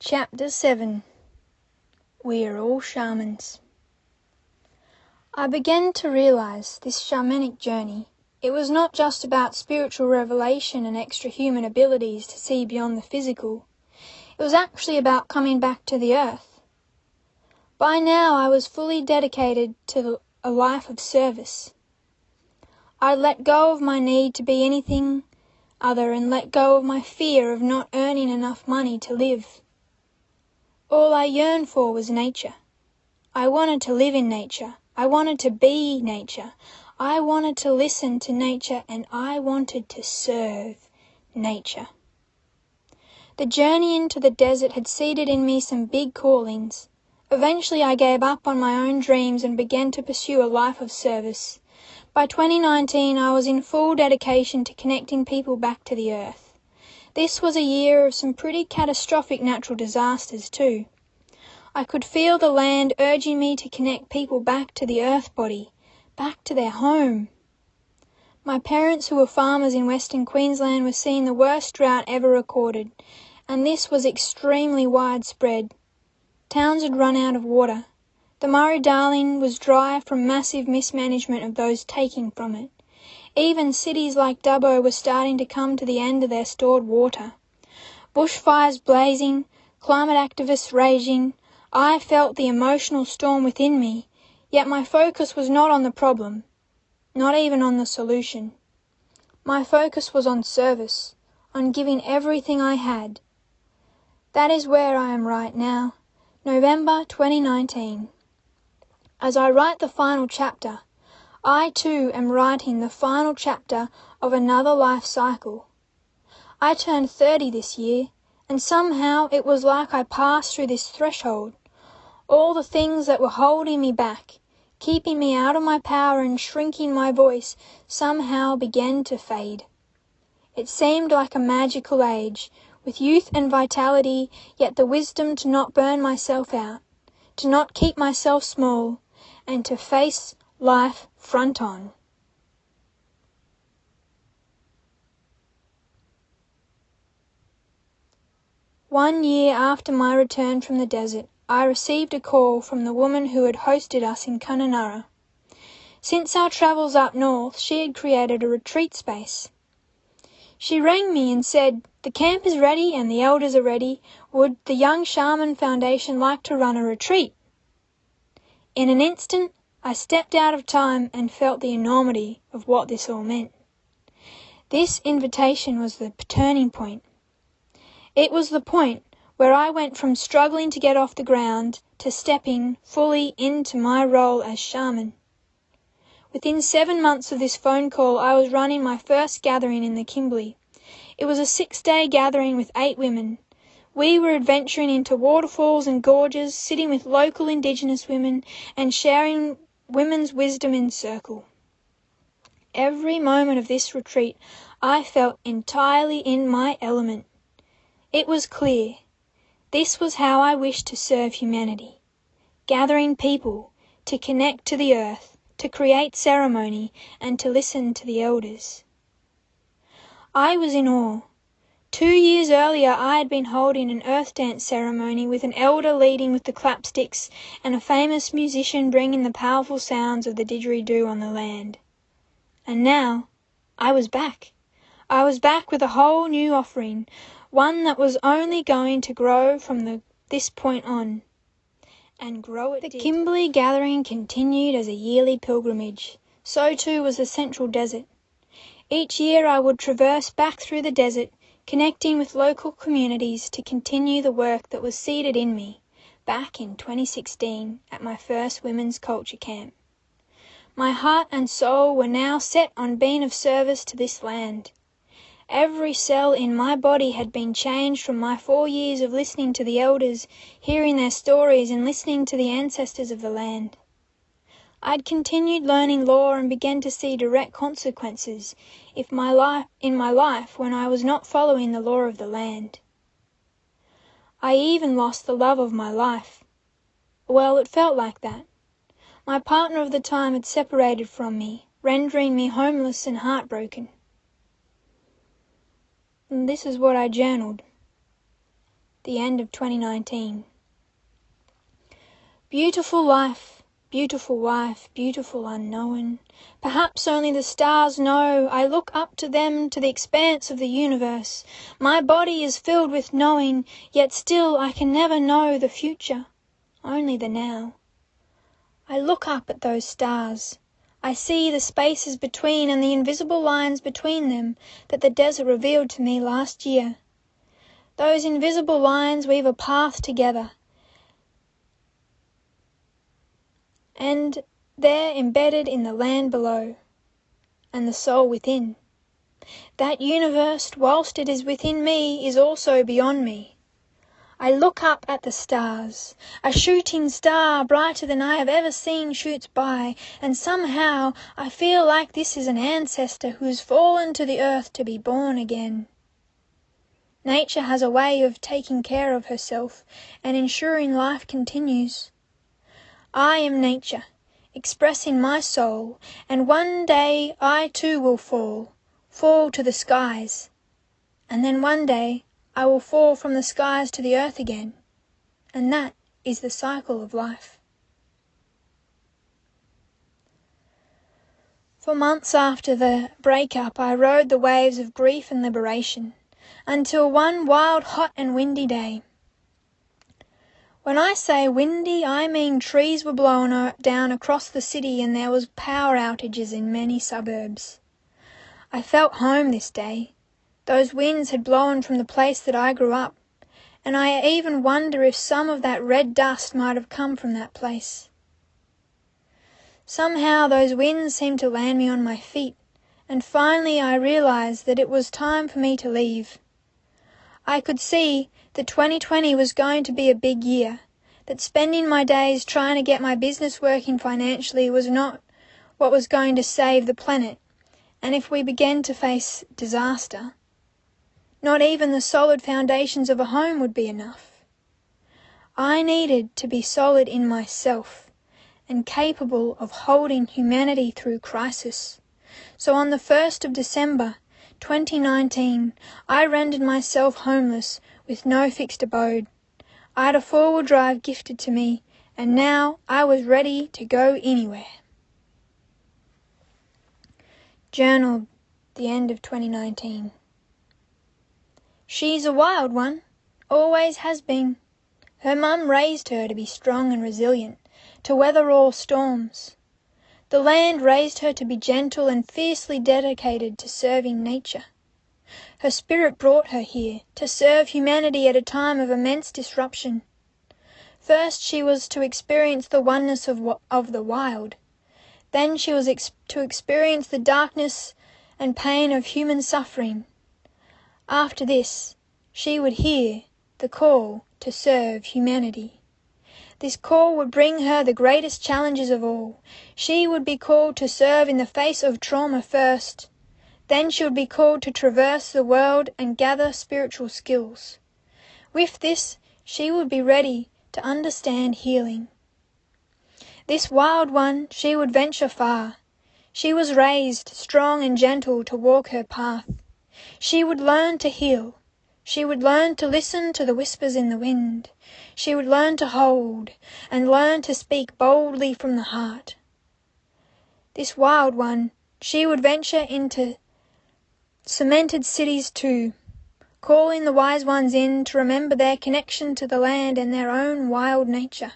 Chapter 7. We are all shamans. I began to realize this shamanic journey. It was not just about spiritual revelation and extra-human abilities to see beyond the physical. It was actually about coming back to the earth. By now I was fully dedicated to a life of service. I let go of my need to be anything other and let go of my fear of not earning enough money to live. All I yearned for was nature. I wanted to live in nature. I wanted to be nature. I wanted to listen to nature, and I wanted to serve nature. The journey into the desert had seeded in me some big callings. Eventually I gave up on my own dreams and began to pursue a life of service. By 2019 I was in full dedication to connecting people back to the earth. This was a year of some pretty catastrophic natural disasters too. I could feel the land urging me to connect people back to the earth body, back to their home. My parents, who were farmers in Western Queensland, were seeing the worst drought ever recorded, and this was extremely widespread. Towns had run out of water. The Murray-Darling was dry from massive mismanagement of those taking from it. Even cities like Dubbo were starting to come to the end of their stored water. Bushfires blazing, climate activists raging. I felt the emotional storm within me, yet my focus was not on the problem, not even on the solution. My focus was on service, on giving everything I had. That is where I am right now, November 2019. As I write the final chapter, I too am writing the final chapter of another life cycle. I turned 30 this year, and somehow it was like I passed through this threshold. All the things that were holding me back, keeping me out of my power and shrinking my voice, somehow began to fade. It seemed like a magical age, with youth and vitality, yet the wisdom to not burn myself out, to not keep myself small, and to face life front on. One year after my return from the desert, I received a call from the woman who had hosted us in Kununurra. Since our travels up north, she had created a retreat space. She rang me and said, "The camp is ready and the elders are ready. Would the Young Shaman Foundation like to run a retreat?" In an instant, I stepped out of time and felt the enormity of what this all meant. This invitation was the turning point. It was the point where I went from struggling to get off the ground to stepping fully into my role as shaman. Within 7 months of this phone call, I was running my first gathering in the Kimberley. It was a 6-day gathering with 8 women. We were adventuring into waterfalls and gorges, sitting with local Indigenous women and sharing women's wisdom in circle. Every moment of this retreat, I felt entirely in my element. It was clear. This was how I wished to serve humanity. Gathering people, to connect to the earth, to create ceremony, and to listen to the elders. I was in awe. 2 years earlier I had been holding an earth dance ceremony with an elder leading with the clapsticks and a famous musician bringing the powerful sounds of the didgeridoo on the land. And now I was back. I was back with a whole new offering, one that was only going to grow from this point on. And grow it did. The Kimberley gathering continued as a yearly pilgrimage. So too was the Central Desert. Each year I would traverse back through the desert, connecting with local communities to continue the work that was seeded in me back in 2016 at my first women's culture camp. My heart and soul were now set on being of service to this land. Every cell in my body had been changed from my 4 years of listening to the elders, hearing their stories and listening to the ancestors of the land. I'd continued learning law and began to see direct consequences in my life when I was not following the law of the land. I even lost the love of my life. Well, it felt like that. My partner of the time had separated from me, rendering me homeless and heartbroken. And this is what I journaled. the end of 2019. Beautiful life, beautiful wife, beautiful unknown. Perhaps only the stars know. I look up to them, to the expanse of the universe. My body is filled with knowing, yet still I can never know the future, only the now. I look up at those stars. I see the spaces between and the invisible lines between them that the desert revealed to me last year. Those invisible lines weave a path together, and they're embedded in the land below and the soul within. That universe, whilst it is within me, is also beyond me. I look up at the stars. A shooting star brighter than I have ever seen shoots by, and somehow I feel like this is an ancestor who has fallen to the earth to be born again. Nature has a way of taking care of herself and ensuring life continues. I am nature, expressing my soul, and one day I too will fall to the skies, and then one day I will fall from the skies to the earth again, and that is the cycle of life. For months after the breakup, I rode the waves of grief and liberation, until one wild, hot and windy day. When I say windy, I mean trees were blown down across the city and there was power outages in many suburbs. I felt home this day. Those winds had blown from the place that I grew up, and I even wonder if some of that red dust might have come from that place. Somehow those winds seemed to land me on my feet, and finally I realized that it was time for me to leave. I could see that 2020 was going to be a big year, that spending my days trying to get my business working financially was not what was going to save the planet, and if we began to face disaster, not even the solid foundations of a home would be enough. I needed to be solid in myself and capable of holding humanity through crisis. So on the 1st of December, 2019, I rendered myself homeless with no fixed abode. I had a four-wheel drive gifted to me, and now I was ready to go anywhere. Journal, the end of 2019. She's a wild one, always has been. Her mum raised her to be strong and resilient, to weather all storms. The land raised her to be gentle and fiercely dedicated to serving nature. Her spirit brought her here to serve humanity at a time of immense disruption. First she was to experience the oneness of the wild. Then she was to experience the darkness and pain of human suffering. After this, she would hear the call to serve humanity. This call would bring her the greatest challenges of all. She would be called to serve in the face of trauma first. Then she would be called to traverse the world and gather spiritual skills. With this, she would be ready to understand healing. This wild one, she would venture far. She was raised strong and gentle to walk her path. She would learn to heal. She would learn to listen to the whispers in the wind. She would learn to hold and learn to speak boldly from the heart. This wild one, she would venture into cemented cities too, calling the wise ones in to remember their connection to the land and their own wild nature.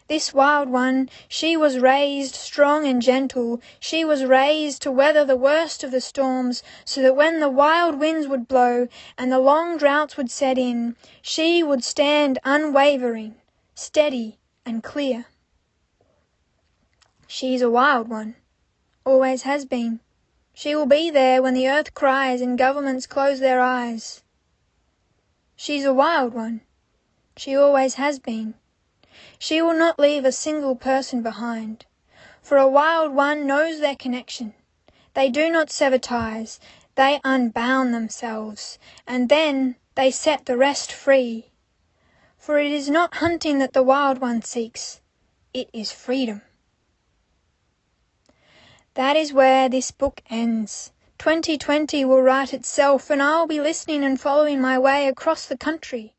This wild one, she was raised strong and gentle. She was raised to weather the worst of the storms, so that when the wild winds would blow and the long droughts would set in, she would stand unwavering, steady and clear. She's a wild one, always has been. She will be there when the earth cries and governments close their eyes. She's a wild one. She always has been. She will not leave a single person behind, for a wild one knows their connection. They do not sever ties, they unbound themselves, and then they set the rest free. For it is not hunting that the wild one seeks, it is freedom. That is where this book ends. 2020 will write itself, and I'll be listening and following my way across the country.